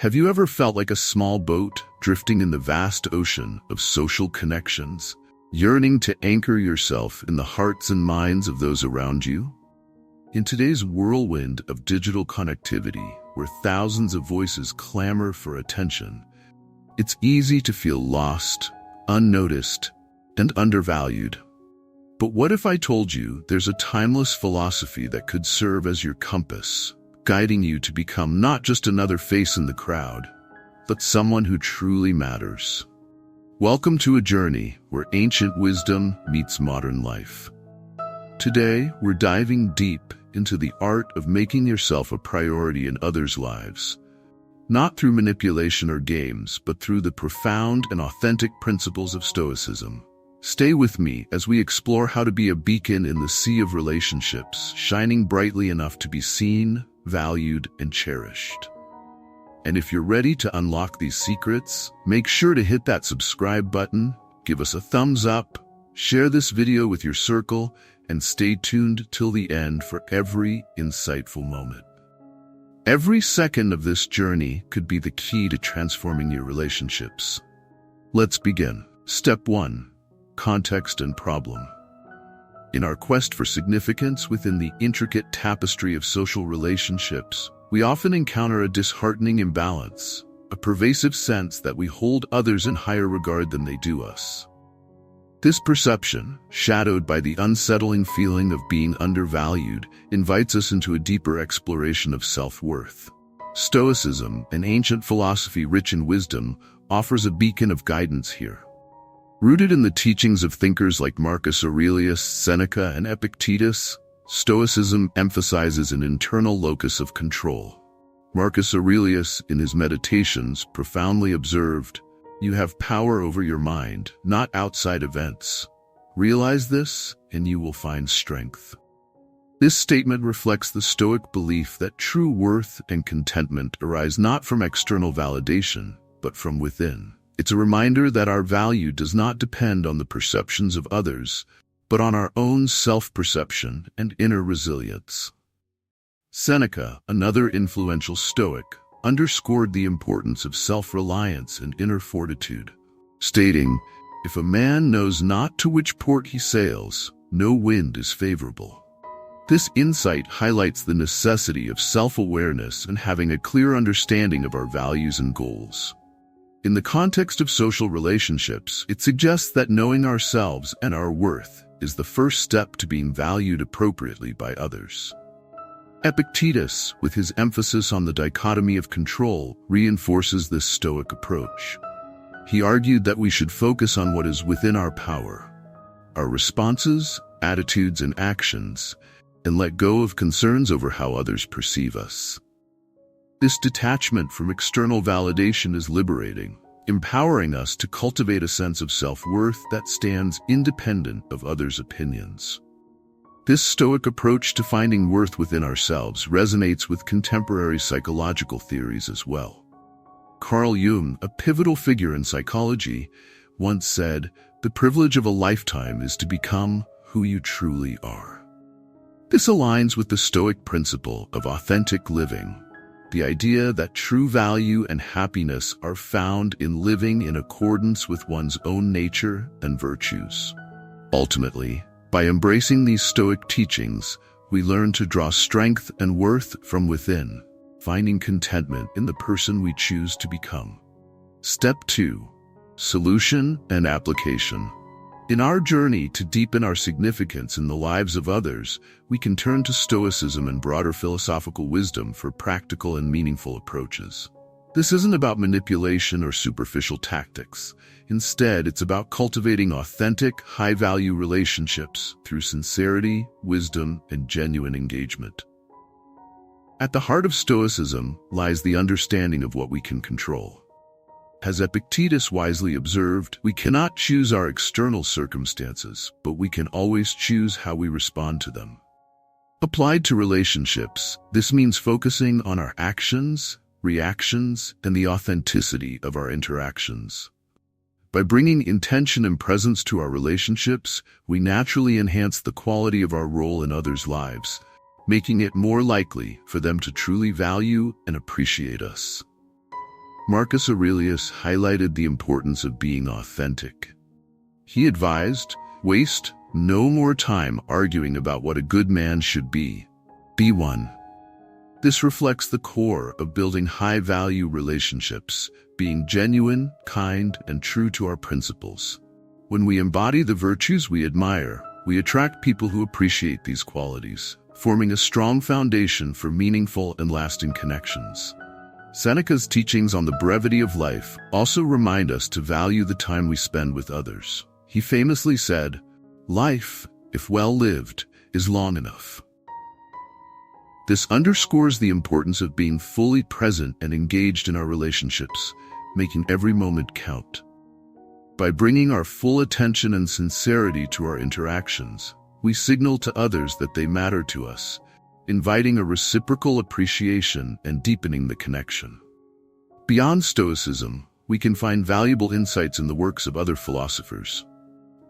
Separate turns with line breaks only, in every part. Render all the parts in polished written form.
Have you ever felt like a small boat drifting in the vast ocean of social connections, yearning to anchor yourself in the hearts and minds of those around you? In today's whirlwind of digital connectivity, where thousands of voices clamor for attention, it's easy to feel lost, unnoticed, and undervalued. But what if I told you there's a timeless philosophy that could serve as your compass, guiding you to become not just another face in the crowd, but someone who truly matters? Welcome to a journey where ancient wisdom meets modern life. Today, we're diving deep into the art of making yourself a priority in others' lives, not through manipulation or games, but through the profound and authentic principles of Stoicism. Stay with me as we explore how to be a beacon in the sea of relationships, shining brightly enough to be seen, valued, and cherished. And if you're ready to unlock these secrets, make sure to hit that subscribe button, give us a thumbs up, share this video with your circle, and stay tuned till the end for every insightful moment. Every second of this journey could be the key to transforming your relationships. Let's begin. Step 1. Context and problem. In our quest for significance within the intricate tapestry of social relationships, we often encounter a disheartening imbalance, a pervasive sense that we hold others in higher regard than they do us. This perception, shadowed by the unsettling feeling of being undervalued, invites us into a deeper exploration of self-worth. Stoicism, an ancient philosophy rich in wisdom, offers a beacon of guidance here. Rooted in the teachings of thinkers like Marcus Aurelius, Seneca, and Epictetus, Stoicism emphasizes an internal locus of control. Marcus Aurelius, in his Meditations, profoundly observed, "You have power over your mind, not outside events. Realize this, and you will find strength." This statement reflects the Stoic belief that true worth and contentment arise not from external validation, but from within. It's a reminder that our value does not depend on the perceptions of others, but on our own self-perception and inner resilience. Seneca, another influential Stoic, underscored the importance of self-reliance and inner fortitude, stating, "If a man knows not to which port he sails, no wind is favorable." This insight highlights the necessity of self-awareness and having a clear understanding of our values and goals. In the context of social relationships, it suggests that knowing ourselves and our worth is the first step to being valued appropriately by others. Epictetus, with his emphasis on the dichotomy of control, reinforces this Stoic approach. He argued that we should focus on what is within our power, our responses, attitudes, and actions, and let go of concerns over how others perceive us. This detachment from external validation is liberating, empowering us to cultivate a sense of self-worth that stands independent of others' opinions. This Stoic approach to finding worth within ourselves resonates with contemporary psychological theories as well. Carl Jung, a pivotal figure in psychology, once said, "The privilege of a lifetime is to become who you truly are." This aligns with the Stoic principle of authentic living, the idea that true value and happiness are found in living in accordance with one's own nature and virtues. Ultimately, by embracing these Stoic teachings, we learn to draw strength and worth from within, finding contentment in the person we choose to become. Step 2. Solution and application. In our journey to deepen our significance in the lives of others, we can turn to Stoicism and broader philosophical wisdom for practical and meaningful approaches. This isn't about manipulation or superficial tactics. Instead, it's about cultivating authentic, high-value relationships through sincerity, wisdom, and genuine engagement. At the heart of Stoicism lies the understanding of what we can control. As Epictetus wisely observed, we cannot choose our external circumstances, but we can always choose how we respond to them. Applied to relationships, this means focusing on our actions, reactions, and the authenticity of our interactions. By bringing intention and presence to our relationships, we naturally enhance the quality of our role in others' lives, making it more likely for them to truly value and appreciate us. Marcus Aurelius highlighted the importance of being authentic. He advised, waste no more time arguing about what a good man should be. Be one. This reflects the core of building high-value relationships, being genuine, kind, and true to our principles. When we embody the virtues we admire, we attract people who appreciate these qualities, forming a strong foundation for meaningful and lasting connections. Seneca's teachings on the brevity of life also remind us to value the time we spend with others. He famously said, "Life, if well lived, is long enough." This underscores the importance of being fully present and engaged in our relationships, making every moment count. By bringing our full attention and sincerity to our interactions, we signal to others that they matter to us, inviting a reciprocal appreciation and deepening the connection. Beyond Stoicism, we can find valuable insights in the works of other philosophers.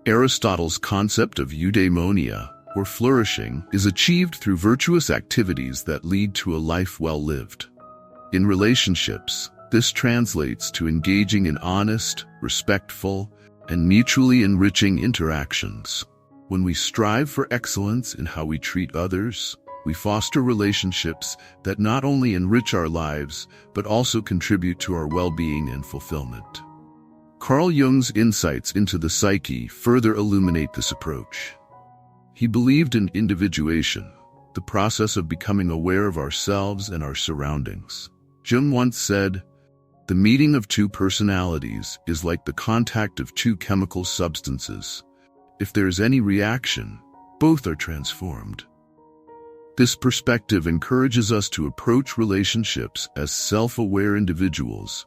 Aristotle's concept of eudaimonia, or flourishing, is achieved through virtuous activities that lead to a life well lived. In relationships, this translates to engaging in honest, respectful, and mutually enriching interactions. When we strive for excellence in how we treat others, we foster relationships that not only enrich our lives, but also contribute to our well-being and fulfillment. Carl Jung's insights into the psyche further illuminate this approach. He believed in individuation, the process of becoming aware of ourselves and our surroundings. Jung once said, "The meeting of two personalities is like the contact of two chemical substances. If there is any reaction, both are transformed." This perspective encourages us to approach relationships as self-aware individuals,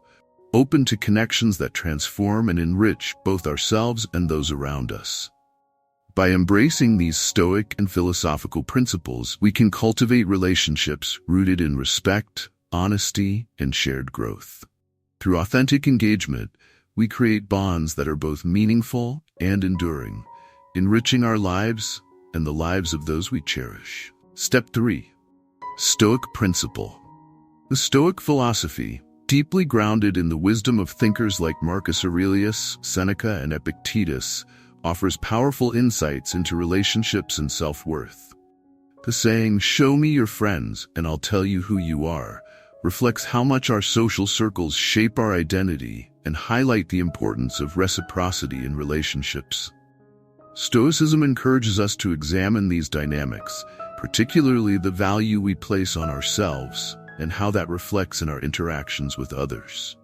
open to connections that transform and enrich both ourselves and those around us. By embracing these Stoic and philosophical principles, we can cultivate relationships rooted in respect, honesty, and shared growth. Through authentic engagement, we create bonds that are both meaningful and enduring, enriching our lives and the lives of those we cherish. Step 3. Stoic Principle. The Stoic philosophy, deeply grounded in the wisdom of thinkers like Marcus Aurelius, Seneca, and Epictetus, offers powerful insights into relationships and self-worth. The saying, "Show me your friends, and I'll tell you who you are," reflects how much our social circles shape our identity and highlight the importance of reciprocity in relationships. Stoicism encourages us to examine these dynamics, particularly the value we place on ourselves and how that reflects in our interactions with others.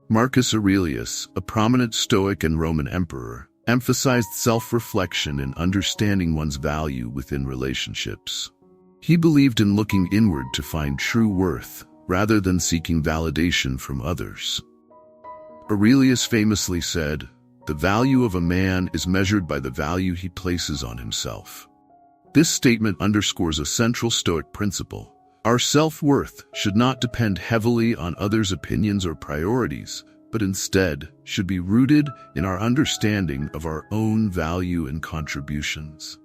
Marcus Aurelius, a prominent Stoic and Roman emperor, emphasized self-reflection and understanding one's value within relationships. He believed in looking inward to find true worth, rather than seeking validation from others. Aurelius famously said, "The value of a man is measured by the value he places on himself." This statement underscores a central Stoic principle. Our self-worth should not depend heavily on others' opinions or priorities, but instead should be rooted in our understanding of our own value and contributions.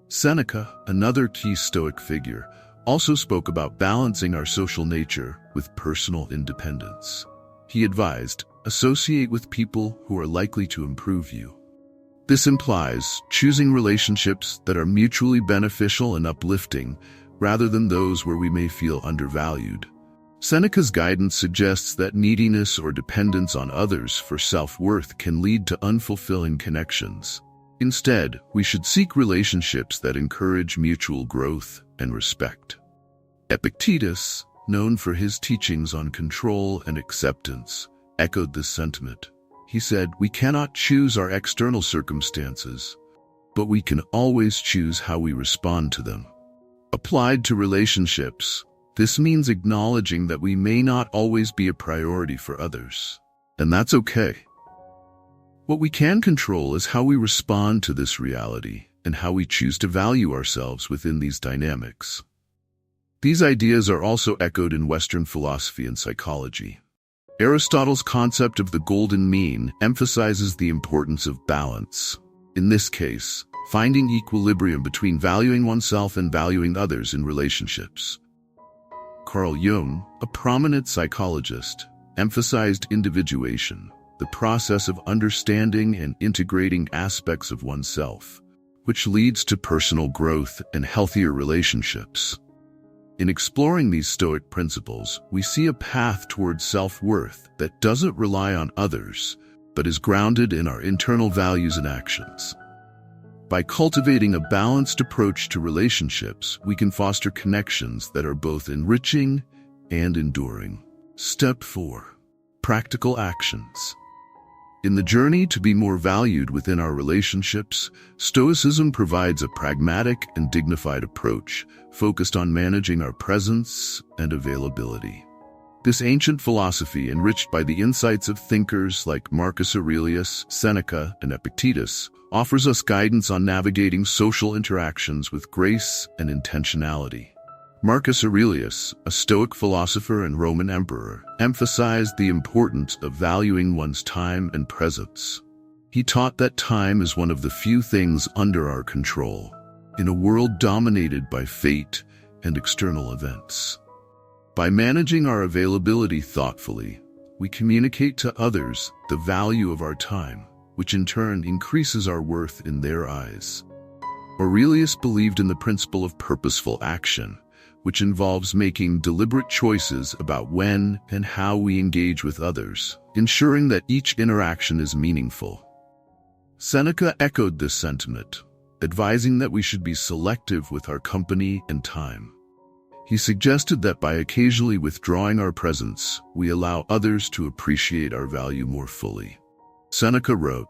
Seneca, another key Stoic figure, also spoke about balancing our social nature with personal independence. He advised, "Associate with people who are likely to improve you." This implies choosing relationships that are mutually beneficial and uplifting, rather than those where we may feel undervalued. Seneca's guidance suggests that neediness or dependence on others for self-worth can lead to unfulfilling connections. Instead, we should seek relationships that encourage mutual growth and respect. Epictetus, known for his teachings on control and acceptance, echoed this sentiment. He said, "We cannot choose our external circumstances, but we can always choose how we respond to them." Applied to relationships, this means acknowledging that we may not always be a priority for others, and that's okay. What we can control is how we respond to this reality and how we choose to value ourselves within these dynamics. These ideas are also echoed in Western philosophy and psychology. Aristotle's concept of the golden mean emphasizes the importance of balance. In this case, finding equilibrium between valuing oneself and valuing others in relationships. Carl Jung, a prominent psychologist, emphasized individuation, the process of understanding and integrating aspects of oneself, which leads to personal growth and healthier relationships. In exploring these Stoic principles, we see a path towards self-worth that doesn't rely on others, but is grounded in our internal values and actions. By cultivating a balanced approach to relationships, we can foster connections that are both enriching and enduring. Step 4. Practical actions. In the journey to be more valued within our relationships, Stoicism provides a pragmatic and dignified approach focused on managing our presence and availability. This ancient philosophy, enriched by the insights of thinkers like Marcus Aurelius, Seneca, and Epictetus, offers us guidance on navigating social interactions with grace and intentionality. Marcus Aurelius, a Stoic philosopher and Roman emperor, emphasized the importance of valuing one's time and presence. He taught that time is one of the few things under our control, in a world dominated by fate and external events. By managing our availability thoughtfully, we communicate to others the value of our time, which in turn increases our worth in their eyes. Aurelius believed in the principle of purposeful action, which involves making deliberate choices about when and how we engage with others, ensuring that each interaction is meaningful. Seneca echoed this sentiment, advising that we should be selective with our company and time. He suggested that by occasionally withdrawing our presence, we allow others to appreciate our value more fully. Seneca wrote,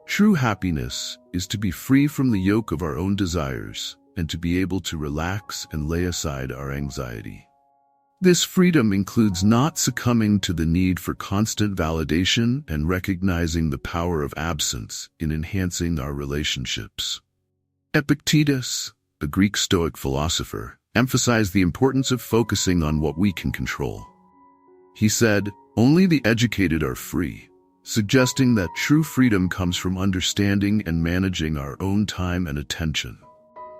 "True happiness is to be free from the yoke of our own desires, and to be able to relax and lay aside our anxiety." This freedom includes not succumbing to the need for constant validation and recognizing the power of absence in enhancing our relationships. Epictetus, a Greek Stoic philosopher, emphasized the importance of focusing on what we can control. He said, "Only the educated are free," suggesting that true freedom comes from understanding and managing our own time and attention.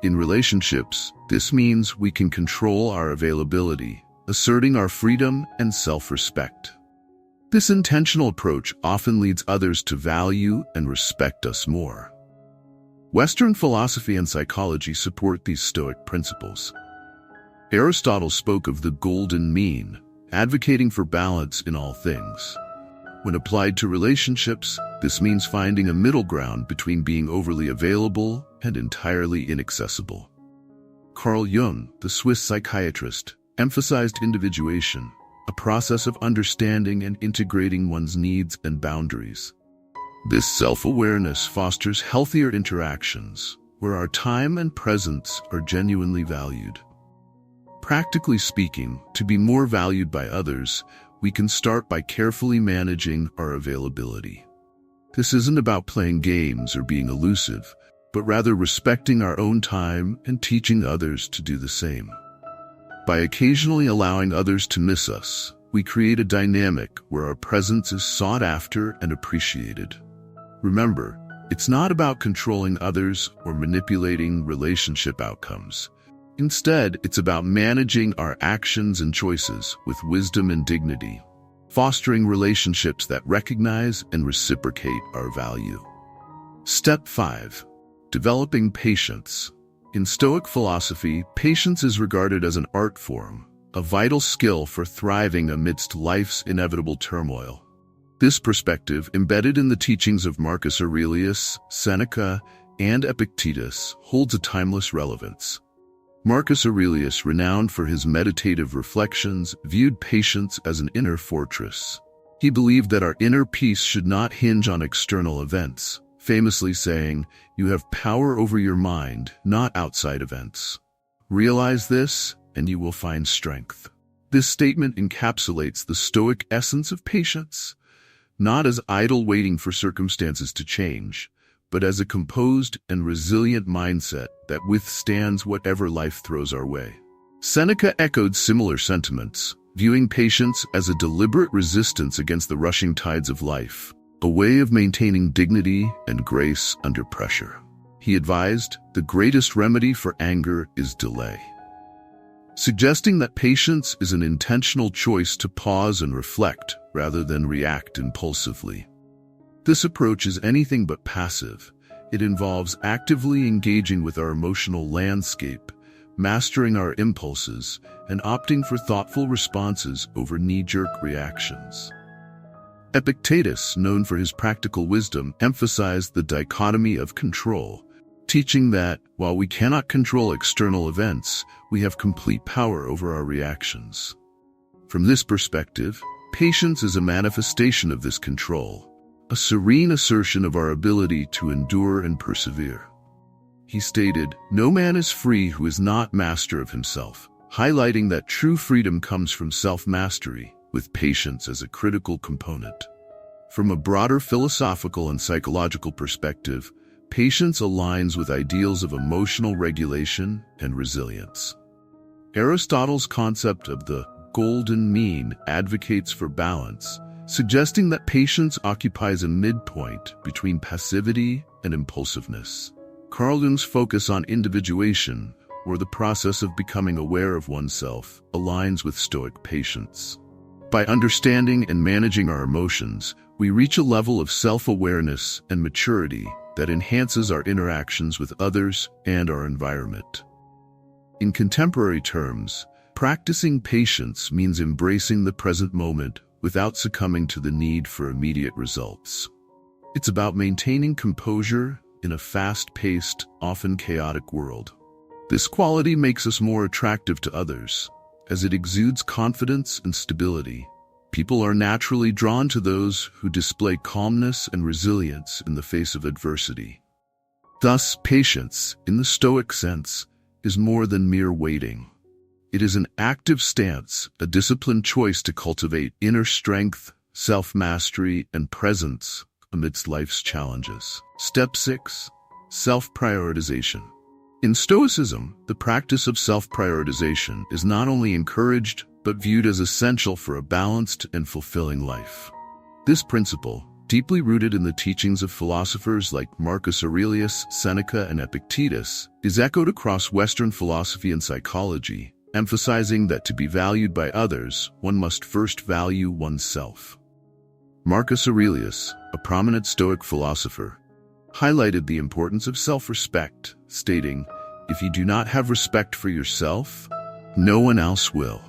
In relationships, this means we can control our availability, asserting our freedom and self-respect. This intentional approach often leads others to value and respect us more. Western philosophy and psychology support these Stoic principles. Aristotle spoke of the golden mean, advocating for balance in all things. When applied to relationships, this means finding a middle ground between being overly available and entirely inaccessible. Carl Jung, the Swiss psychiatrist, emphasized individuation, a process of understanding and integrating one's needs and boundaries. This self-awareness fosters healthier interactions, where our time and presence are genuinely valued. Practically speaking, to be more valued by others, we can start by carefully managing our availability. This isn't about playing games or being elusive, but rather respecting our own time and teaching others to do the same. By occasionally allowing others to miss us, we create a dynamic where our presence is sought after and appreciated. Remember, it's not about controlling others or manipulating relationship outcomes. Instead, it's about managing our actions and choices with wisdom and dignity, fostering relationships that recognize and reciprocate our value. Step 5. Developing patience. In Stoic philosophy, patience is regarded as an art form, a vital skill for thriving amidst life's inevitable turmoil. This perspective, embedded in the teachings of Marcus Aurelius, Seneca, and Epictetus, holds a timeless relevance. Marcus Aurelius, renowned for his meditative reflections, viewed patience as an inner fortress. He believed that our inner peace should not hinge on external events, famously saying, "You have power over your mind, not outside events. Realize this, and you will find strength." This statement encapsulates the Stoic essence of patience, not as idle waiting for circumstances to change, but as a composed and resilient mindset that withstands whatever life throws our way. Seneca echoed similar sentiments, viewing patience as a deliberate resistance against the rushing tides of life, a way of maintaining dignity and grace under pressure. He advised, "The greatest remedy for anger is delay." suggesting that patience is an intentional choice to pause and reflect rather than react impulsively. This approach is anything but passive. It involves actively engaging with our emotional landscape, mastering our impulses, and opting for thoughtful responses over knee-jerk reactions. Epictetus, known for his practical wisdom, emphasized the dichotomy of control, teaching that, while we cannot control external events, we have complete power over our reactions. From this perspective, patience is a manifestation of this control, a serene assertion of our ability to endure and persevere. He stated, "No man is free who is not master of himself," highlighting that true freedom comes from self-mastery, with patience as a critical component. From a broader philosophical and psychological perspective, patience aligns with ideals of emotional regulation and resilience. Aristotle's concept of the golden mean advocates for balance, suggesting that patience occupies a midpoint between passivity and impulsiveness. Carl Jung's focus on individuation, or the process of becoming aware of oneself, aligns with Stoic patience. By understanding and managing our emotions, we reach a level of self-awareness and maturity that enhances our interactions with others and our environment. In contemporary terms, practicing patience means embracing the present moment without succumbing to the need for immediate results. It's about maintaining composure in a fast-paced, often chaotic world. This quality makes us more attractive to others, as it exudes confidence and stability. People are naturally drawn to those who display calmness and resilience in the face of adversity. Thus, patience, in the Stoic sense, is more than mere waiting. It is an active stance, a disciplined choice to cultivate inner strength, self-mastery, and presence amidst life's challenges. Step 6. Self-prioritization. In Stoicism, the practice of self-prioritization is not only encouraged, but viewed as essential for a balanced and fulfilling life. This principle, deeply rooted in the teachings of philosophers like Marcus Aurelius, Seneca, and Epictetus, is echoed across Western philosophy and psychology, emphasizing that to be valued by others, one must first value oneself. Marcus Aurelius, a prominent Stoic philosopher, highlighted the importance of self-respect, stating, "If you do not have respect for yourself, no one else will."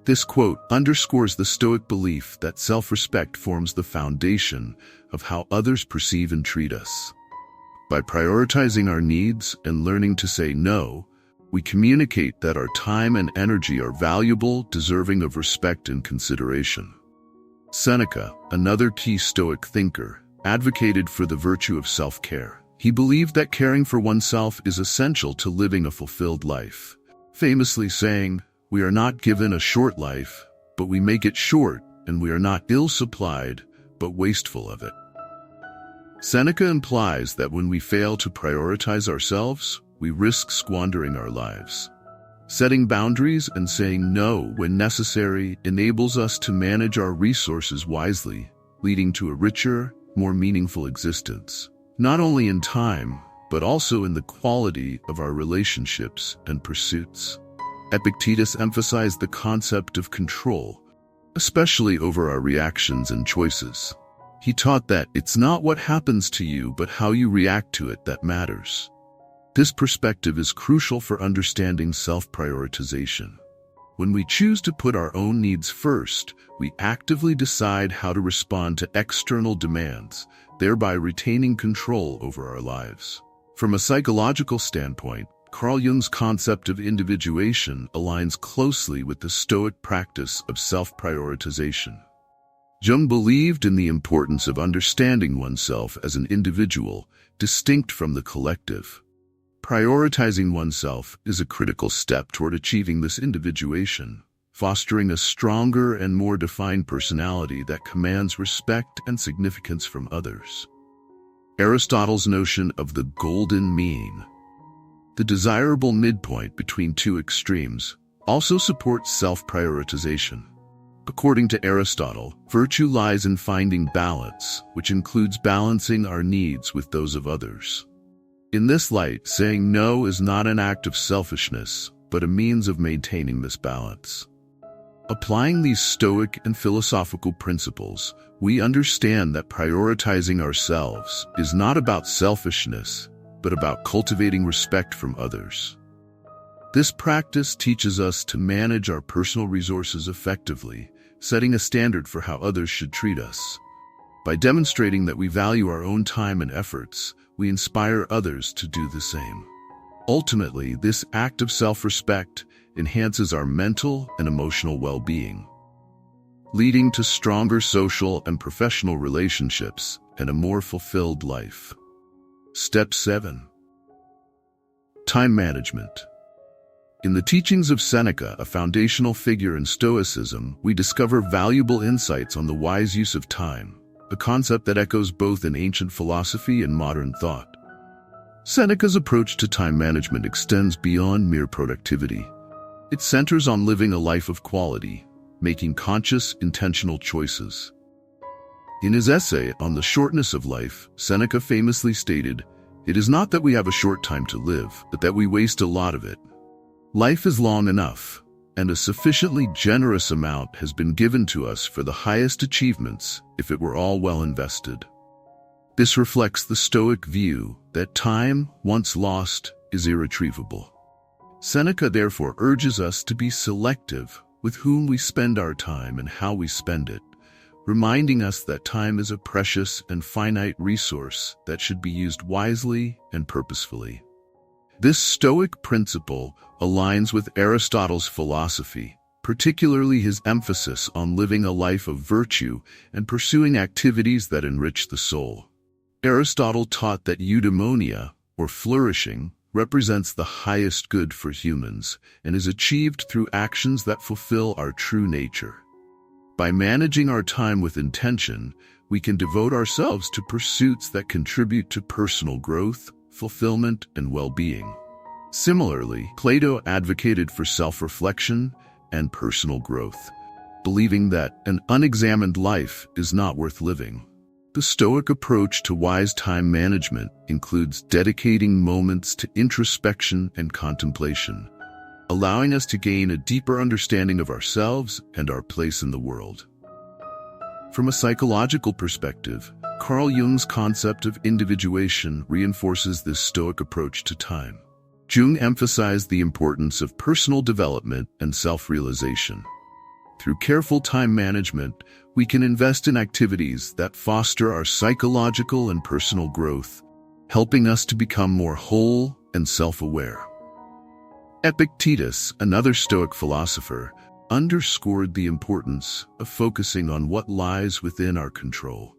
This quote underscores the Stoic belief that self-respect forms the foundation of how others perceive and treat us. By prioritizing our needs and learning to say no, we communicate that our time and energy are valuable, deserving of respect and consideration. Seneca, another key Stoic thinker, advocated for the virtue of self-care. He believed that caring for oneself is essential to living a fulfilled life, famously saying, "We are not given a short life, but we make it short, and we are not ill-supplied, but wasteful of it." Seneca implies that when we fail to prioritize ourselves, we risk squandering our lives. Setting boundaries and saying no when necessary enables us to manage our resources wisely, leading to a richer, more meaningful existence, not only in time, but also in the quality of our relationships and pursuits. Epictetus emphasized the concept of control, especially over our reactions and choices. He taught that it's not what happens to you, but how you react to it that matters. This perspective is crucial for understanding self-prioritization. When we choose to put our own needs first, we actively decide how to respond to external demands, thereby retaining control over our lives. From a psychological standpoint, Carl Jung's concept of individuation aligns closely with the Stoic practice of self-prioritization. Jung believed in the importance of understanding oneself as an individual, distinct from the collective. Prioritizing oneself is a critical step toward achieving this individuation, fostering a stronger and more defined personality that commands respect and significance from others. Aristotle's notion of the golden mean, the desirable midpoint between two extremes, also supports self-prioritization. According to Aristotle, virtue lies in finding balance, which includes balancing our needs with those of others. In this light, saying no is not an act of selfishness, but a means of maintaining this balance. Applying these Stoic and philosophical principles, we understand that prioritizing ourselves is not about selfishness, but about cultivating respect from others. This practice teaches us to manage our personal resources effectively, setting a standard for how others should treat us. By demonstrating that we value our own time and efforts, we inspire others to do the same. Ultimately, this act of self-respect enhances our mental and emotional well-being, leading to stronger social and professional relationships and a more fulfilled life. Step 7. Time management. In the teachings of Seneca, a foundational figure in Stoicism, we discover valuable insights on the wise use of time, a concept that echoes both in ancient philosophy and modern thought. Seneca's approach to time management extends beyond mere productivity. It centers on living a life of quality, making conscious, intentional choices. In his essay on the shortness of life, Seneca famously stated, "It is not that we have a short time to live, but that we waste a lot of it. Life is long enough, and a sufficiently generous amount has been given to us for the highest achievements if it were all well invested." This reflects the Stoic view that time, once lost, is irretrievable. Seneca therefore urges us to be selective with whom we spend our time and how we spend it, reminding us that time is a precious and finite resource that should be used wisely and purposefully. This Stoic principle aligns with Aristotle's philosophy, particularly his emphasis on living a life of virtue and pursuing activities that enrich the soul. Aristotle taught that eudaimonia, or flourishing, represents the highest good for humans and is achieved through actions that fulfill our true nature. By managing our time with intention, we can devote ourselves to pursuits that contribute to personal growth, fulfillment, and well-being. Similarly, Plato advocated for self-reflection and personal growth, believing that an unexamined life is not worth living. The Stoic approach to wise time management includes dedicating moments to introspection and contemplation, allowing us to gain a deeper understanding of ourselves and our place in the world. From a psychological perspective, Carl Jung's concept of individuation reinforces this Stoic approach to time. Jung emphasized the importance of personal development and self-realization. Through careful time management, we can invest in activities that foster our psychological and personal growth, helping us to become more whole and self-aware. Epictetus, another Stoic philosopher, underscored the importance of focusing on what lies within our control.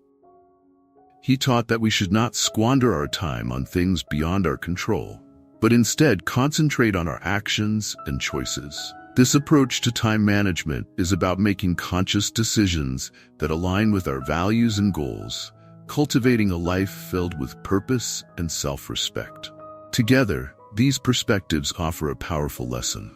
He taught that we should not squander our time on things beyond our control, but instead concentrate on our actions and choices. This approach to time management is about making conscious decisions that align with our values and goals, cultivating a life filled with purpose and self-respect. Together, these perspectives offer a powerful lesson.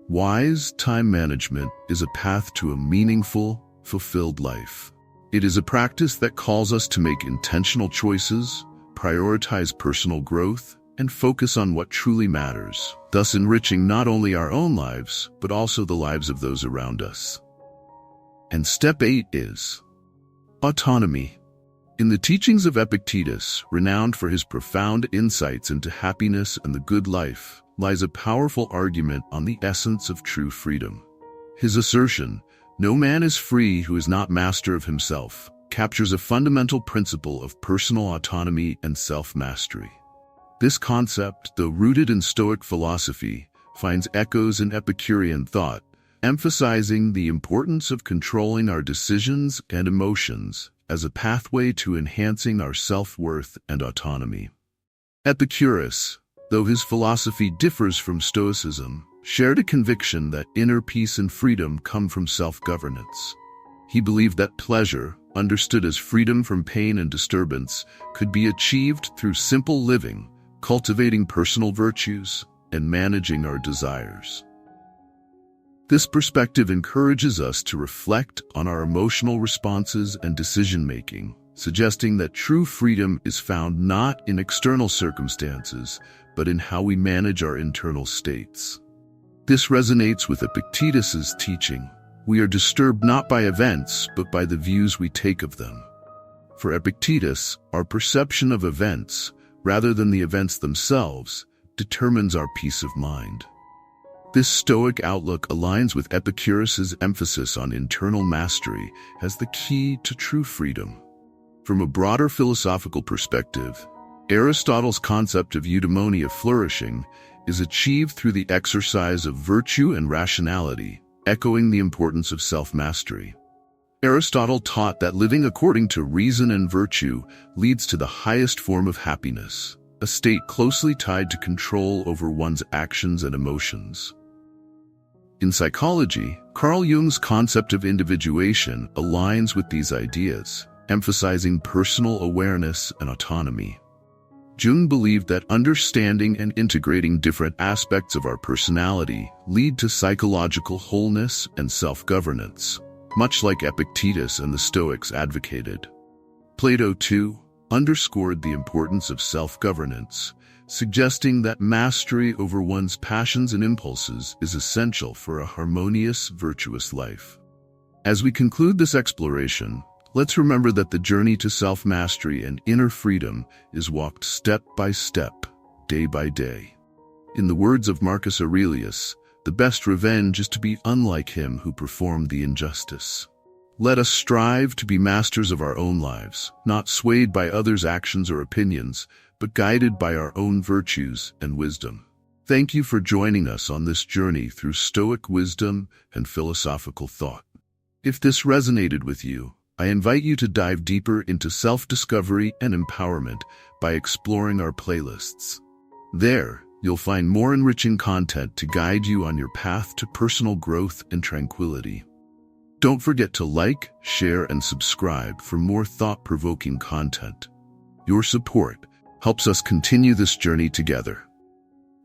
Wise time management is a path to a meaningful, fulfilled life. It is a practice that calls us to make intentional choices, prioritize personal growth, and focus on what truly matters, thus enriching not only our own lives, but also the lives of those around us. And step 8 is autonomy. In the teachings of Epictetus, renowned for his profound insights into happiness and the good life, lies a powerful argument on the essence of true freedom. His assertion, "No man is free who is not master of himself," captures a fundamental principle of personal autonomy and self-mastery. This concept, though rooted in Stoic philosophy, finds echoes in Epicurean thought, emphasizing the importance of controlling our decisions and emotions as a pathway to enhancing our self-worth and autonomy. Epicurus, though his philosophy differs from Stoicism, shared a conviction that inner peace and freedom come from self-governance. He believed that pleasure, understood as freedom from pain and disturbance, could be achieved through simple living, cultivating personal virtues, and managing our desires. This perspective encourages us to reflect on our emotional responses and decision-making, suggesting that true freedom is found not in external circumstances, but in how we manage our internal states. This resonates with Epictetus's teaching. We are disturbed not by events, but by the views we take of them. For Epictetus, our perception of events, rather than the events themselves, determines our peace of mind. This Stoic outlook aligns with Epicurus's emphasis on internal mastery as the key to true freedom. From a broader philosophical perspective, Aristotle's concept of eudaimonia flourishing is achieved through the exercise of virtue and rationality, echoing the importance of self-mastery. Aristotle taught that living according to reason and virtue leads to the highest form of happiness, a state closely tied to control over one's actions and emotions. In psychology, Carl Jung's concept of individuation aligns with these ideas, emphasizing personal awareness and autonomy. Jung believed that understanding and integrating different aspects of our personality lead to psychological wholeness and self-governance, much like Epictetus and the Stoics advocated. Plato, too, underscored the importance of self-governance, suggesting that mastery over one's passions and impulses is essential for a harmonious, virtuous life. As we conclude this exploration, let's remember that the journey to self-mastery and inner freedom is walked step by step, day by day. In the words of Marcus Aurelius, the best revenge is to be unlike him who performed the injustice. Let us strive to be masters of our own lives, not swayed by others' actions or opinions, but guided by our own virtues and wisdom. Thank you for joining us on this journey through Stoic wisdom and philosophical thought. If this resonated with you, I invite you to dive deeper into self-discovery and empowerment by exploring our playlists. There, you'll find more enriching content to guide you on your path to personal growth and tranquility. Don't forget to like, share, and subscribe for more thought-provoking content. Your support helps us continue this journey together.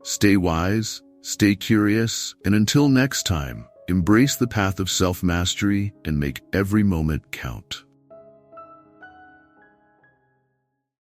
Stay wise, stay curious, and until next time, embrace the path of self-mastery and make every moment count.